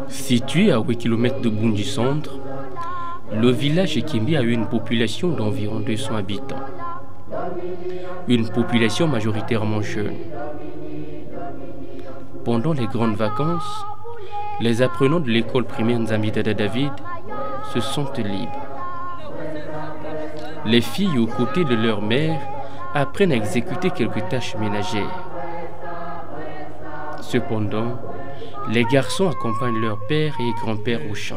Situé à 8 km de Bundji Centre, le village Ekembe a eu une population d'environ 200 habitants. Une population majoritairement jeune. Pendant les grandes vacances, les apprenants de l'école primaire Nzambi Dada David se sentent libres. Les filles, aux côtés de leur mère, apprennent à exécuter quelques tâches ménagères. Cependant, les garçons accompagnent leur père et grand-père au champ.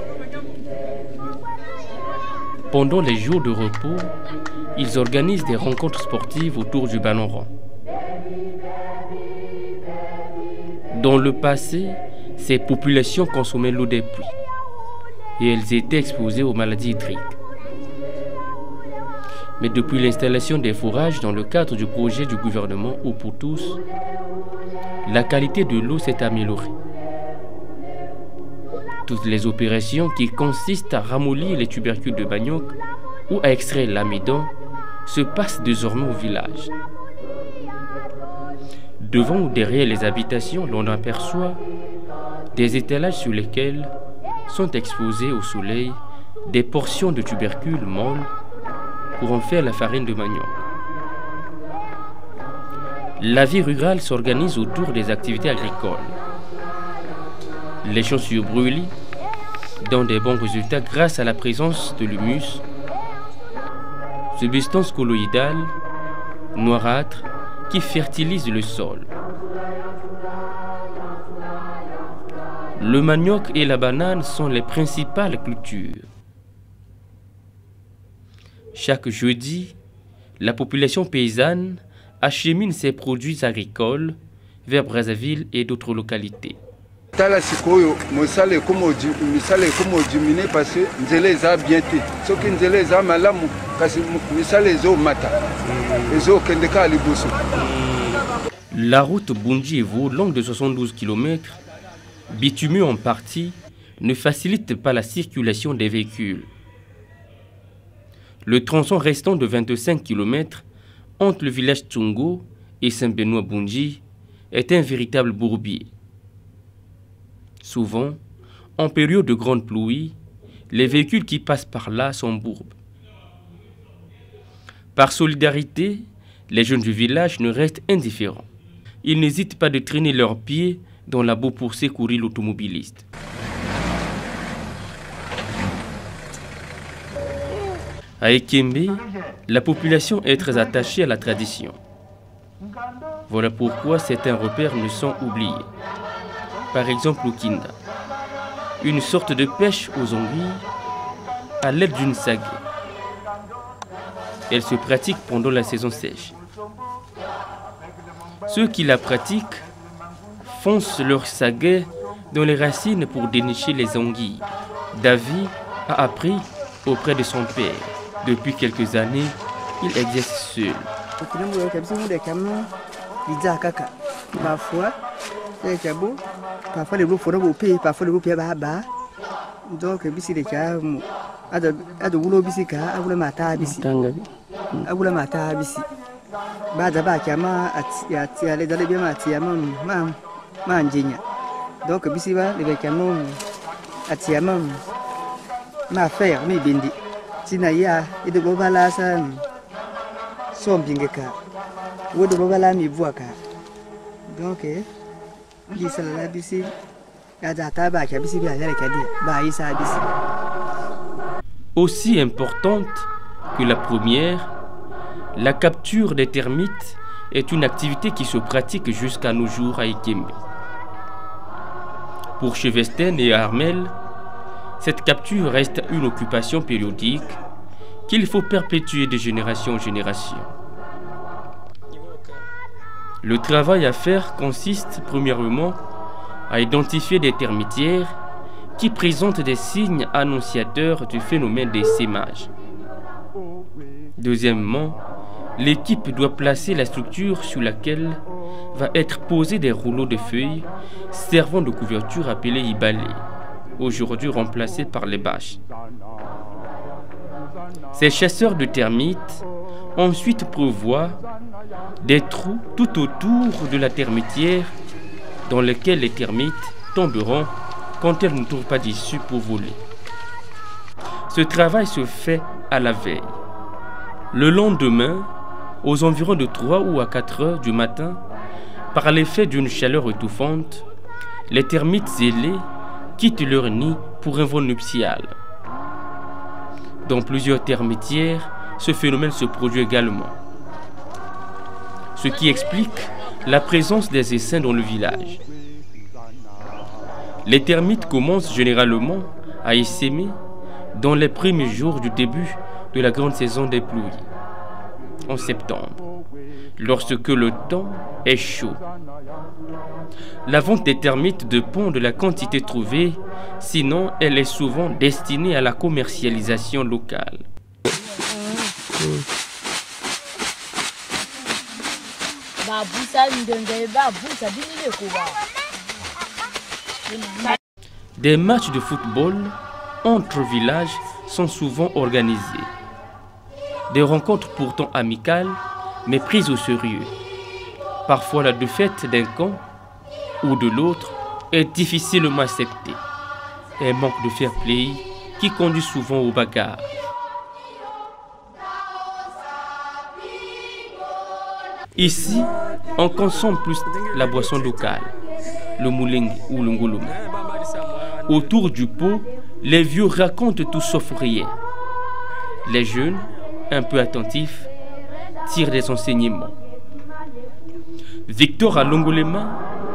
Pendant les jours de repos, ils organisent des rencontres sportives autour du ballon rond. Dans le passé, ces populations consommaient l'eau des pluies et elles étaient exposées aux maladies hydriques. Mais depuis l'installation des forages dans le cadre du projet du gouvernement Eau pour tous, la qualité de l'eau s'est améliorée. Toutes les opérations qui consistent à ramollir les tubercules de manioc ou à extraire l'amidon se passent désormais au village. Devant ou derrière les habitations, l'on aperçoit des étalages sur lesquels sont exposés au soleil des portions de tubercules molles pour en faire la farine de manioc. La vie rurale s'organise autour des activités agricoles. Les champs surbrûlent donnent des bons résultats grâce à la présence de l'humus, substance colloïdale, noirâtre, qui fertilise le sol. Le manioc et la banane sont les principales cultures. Chaque jeudi, la population paysanne achemine ses produits agricoles vers Brazzaville et d'autres localités. La route Bundji-Evo, longue de 72 km, bitumée en partie, ne facilite pas la circulation des véhicules. Le tronçon restant de 25 km entre le village Tsungo et Saint-Benoît-Bundji est un véritable bourbier. Souvent, en période de grande pluie, les véhicules qui passent par là sont bourbes. Par solidarité, les jeunes du village ne restent indifférents. Ils n'hésitent pas de traîner leurs pieds dans la boue pour secourir l'automobiliste. À Ekembe, la population est très attachée à la tradition. Voilà pourquoi certains repères ne sont oubliés. Par exemple au Kinda, une sorte de pêche aux anguilles à l'aide d'une sagaie. Elle se pratique pendant la saison sèche. Ceux qui la pratiquent foncent leur sagaie dans les racines pour dénicher les anguilles. David a appris auprès de son père. Depuis quelques années, il exerce seul. Parfois les loups font pays, parfois les loups baba. Donc bisi les cas à de boulot bisi ka à mata bisi. À mata bisi. Bada ba kama atia les dalé bien atia mam manjinya. Donc bisi ba les kama atia mam ma faire mi bindi. Sinaya et de bobala sa sombingeka. Ou de bobala mi voaka. Donc aussi importante que la première, la capture des termites est une activité qui se pratique jusqu'à nos jours à Ekembe. Pour Chevesten et Armel, cette capture reste une occupation périodique qu'il faut perpétuer de génération en génération. Le travail à faire consiste premièrement à identifier des termitières qui présentent des signes annonciateurs du phénomène des sémages. Deuxièmement, l'équipe doit placer la structure sur laquelle va être posé des rouleaux de feuilles servant de couverture appelée ibalé, aujourd'hui remplacés par les bâches. Ces chasseurs de termites ensuite prévoient des trous tout autour de la termitière dans lesquels les termites tomberont quand elles ne trouvent pas d'issue pour voler. Ce travail se fait à la veille. Le lendemain, aux environs de 3 ou à 4 heures du matin, par l'effet d'une chaleur étouffante, les termites zélés quittent leur nid pour un vol nuptial. Dans plusieurs termitières, ce phénomène se produit également. Ce qui explique la présence des essaims dans le village. Les termites commencent généralement à essaimer dans les premiers jours du début de la grande saison des pluies, en septembre, lorsque le temps est chaud. La vente des termites dépend de la quantité trouvée, sinon elle est souvent destinée à la commercialisation locale. Des matchs de football entre villages sont souvent organisés. Des rencontres pourtant amicales, mais prises au sérieux. Parfois la défaite d'un camp ou de l'autre est difficilement acceptée. Un manque de fair play qui conduit souvent aux bagarres. Ici, on consomme plus la boisson locale, le mouling ou le ngoloma. Autour du pot, les vieux racontent tout sauf rien. Les jeunes, un peu attentifs, tirent des enseignements. Victor Alongolema,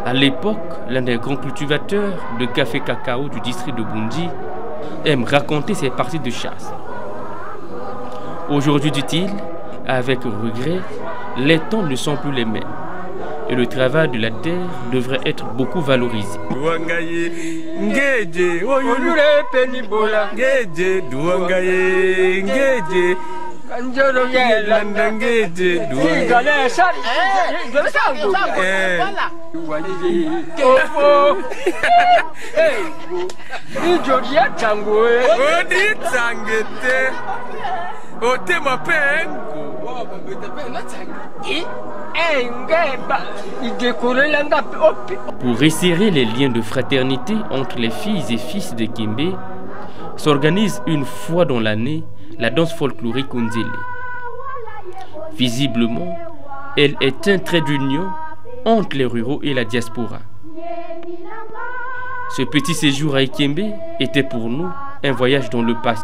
à l'époque l'un des grands cultivateurs de café cacao du district de Bundi, aime raconter ses parties de chasse. Aujourd'hui, dit-il, avec regret, les temps ne sont plus les mêmes et le travail de la terre devrait être beaucoup valorisé. Pour resserrer les liens de fraternité entre les filles et fils de Kimbe, s'organise une fois dans l'année la danse folklorique Unzele. Visiblement, elle est un trait d'union entre les ruraux et la diaspora. Ce petit séjour à Ikembe était pour nous un voyage dans le passé.